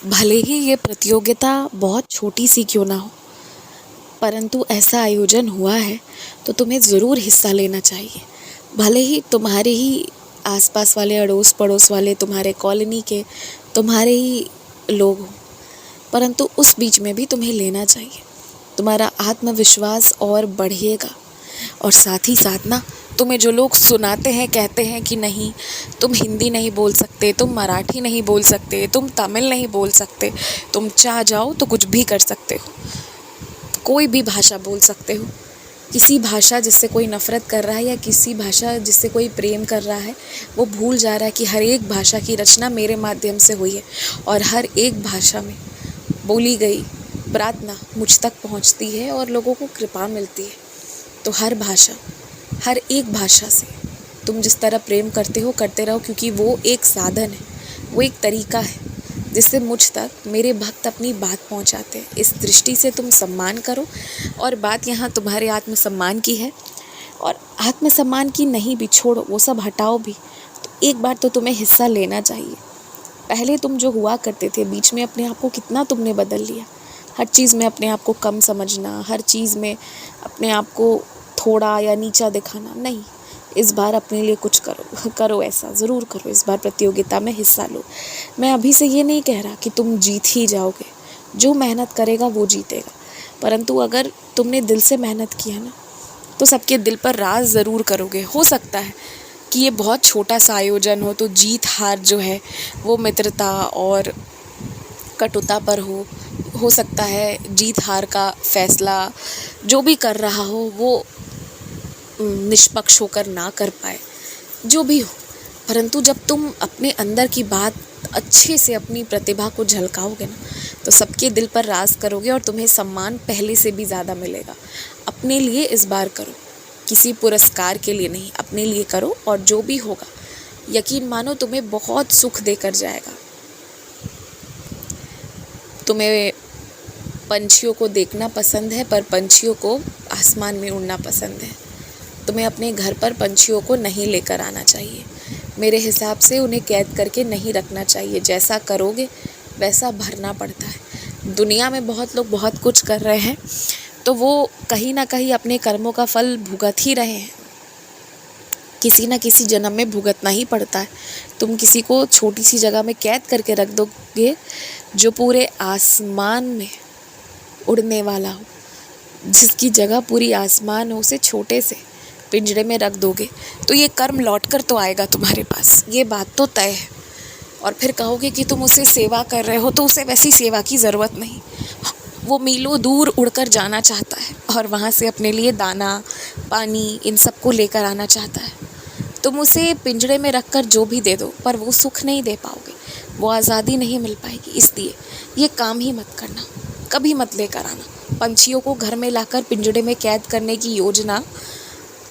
भले ही ये प्रतियोगिता बहुत छोटी सी क्यों ना हो, परंतु ऐसा आयोजन हुआ है तो तुम्हें ज़रूर हिस्सा लेना चाहिए। भले ही तुम्हारे ही आसपास वाले, अड़ोस पड़ोस वाले, तुम्हारे कॉलोनी के, तुम्हारे ही लोग हों, परंतु उस बीच में भी तुम्हें लेना चाहिए। तुम्हारा आत्मविश्वास और बढ़ेगा। और साथ ही साथ ना, तुम्हें जो लोग सुनाते हैं, कहते हैं कि नहीं तुम हिंदी नहीं बोल सकते, तुम मराठी नहीं बोल सकते, तुम तमिल नहीं बोल सकते, तुम चाह जाओ तो कुछ भी कर सकते हो, कोई भी भाषा बोल सकते हो। किसी भाषा जिससे कोई नफ़रत कर रहा है या किसी भाषा जिससे कोई प्रेम कर रहा है, वो भूल जा रहा है कि हर एक भाषा की रचना मेरे माध्यम से हुई है और हर एक भाषा में बोली गई प्रार्थना मुझ तक पहुंचती है और लोगों को कृपा मिलती है। तो हर भाषा, हर एक भाषा से तुम जिस तरह प्रेम करते हो करते रहो, क्योंकि वो एक साधन है, वो एक तरीका है जिससे मुझ तक मेरे भक्त अपनी बात पहुंचाते हैं। इस दृष्टि से तुम सम्मान करो। और बात यहाँ तुम्हारे आत्मसम्मान की है, और आत्मसम्मान की नहीं भी, छोड़ो वो सब, हटाओ भी, तो एक बार तो तुम्हें हिस्सा लेना चाहिए। पहले तुम जो हुआ करते थे, बीच में अपने आप को कितना तुमने बदल लिया। हर चीज़ में अपने आप को कम समझना, हर चीज़ में अपने आप को थोड़ा या नीचा दिखाना, नहीं। इस बार अपने लिए कुछ करो, करो, ऐसा ज़रूर करो। इस बार प्रतियोगिता में हिस्सा लो। मैं अभी से ये नहीं कह रहा कि तुम जीत ही जाओगे, जो मेहनत करेगा वो जीतेगा, परंतु अगर तुमने दिल से मेहनत किया ना, तो सबके दिल पर राज ज़रूर करोगे। हो सकता है कि ये बहुत छोटा सा आयोजन हो, तो जीत हार जो है वो मित्रता और कटुता पर हो सकता है जीत हार का फैसला जो भी कर रहा हो वो निष्पक्ष होकर ना कर पाए, जो भी हो। परंतु जब तुम अपने अंदर की बात अच्छे से, अपनी प्रतिभा को झलकाओगे ना, तो सबके दिल पर राज करोगे और तुम्हें सम्मान पहले से भी ज़्यादा मिलेगा। अपने लिए इस बार करो, किसी पुरस्कार के लिए नहीं, अपने लिए करो, और जो भी होगा यकीन मानो तुम्हें बहुत सुख देकर जाएगा। तुम्हें पंछियों को देखना पसंद है, पर पंछियों को आसमान में उड़ना पसंद है। तुम्हें अपने घर पर पंछियों को नहीं लेकर आना चाहिए। मेरे हिसाब से उन्हें कैद करके नहीं रखना चाहिए। जैसा करोगे वैसा भरना पड़ता है। दुनिया में बहुत लोग बहुत कुछ कर रहे हैं, तो वो कहीं ना कहीं अपने कर्मों का फल भुगत ही रहे हैं। किसी न किसी जन्म में भुगतना ही पड़ता है। तुम किसी को छोटी सी जगह में कैद करके रख दोगे, जो पूरे आसमान में उड़ने वाला हो, जिसकी जगह पूरी आसमान हो, उसे छोटे से पिंजरे में रख दोगे, तो ये कर्म लौट कर तो आएगा तुम्हारे पास, ये बात तो तय है। और फिर कहोगे कि तुम उसे सेवा कर रहे हो, तो उसे वैसी सेवा की ज़रूरत नहीं। वो मीलों दूर उड़कर जाना चाहता है और वहाँ से अपने लिए दाना, पानी, इन सब को लेकर आना चाहता है। तुम उसे पिंजरे में रख कर जो भी दे दो, पर वो सुख नहीं दे पाओगे, वो आज़ादी नहीं मिल पाएगी। इसलिए ये काम ही मत करना, कभी मत लेकर आना। पंछियों को घर में लाकर पिंजरे में कैद करने की योजना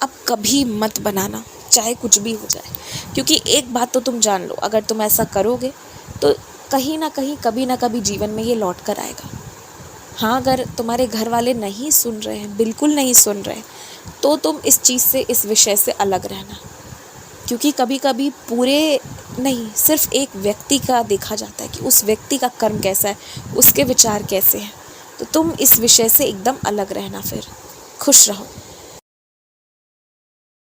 अब कभी मत बनाना, चाहे कुछ भी हो जाए। क्योंकि एक बात तो तुम जान लो, अगर तुम ऐसा करोगे तो कहीं ना कहीं, कभी ना कभी जीवन में ये लौट कर आएगा। हाँ, अगर तुम्हारे घर वाले नहीं सुन रहे हैं, बिल्कुल नहीं सुन रहे, तो तुम इस चीज़ से, इस विषय से अलग रहना। क्योंकि कभी कभी पूरे नहीं, सिर्फ एक व्यक्ति का देखा जाता है कि उस व्यक्ति का कर्म कैसा है, उसके विचार कैसे हैं। तो तुम इस विषय से एकदम अलग रहना। फिर खुश रहो।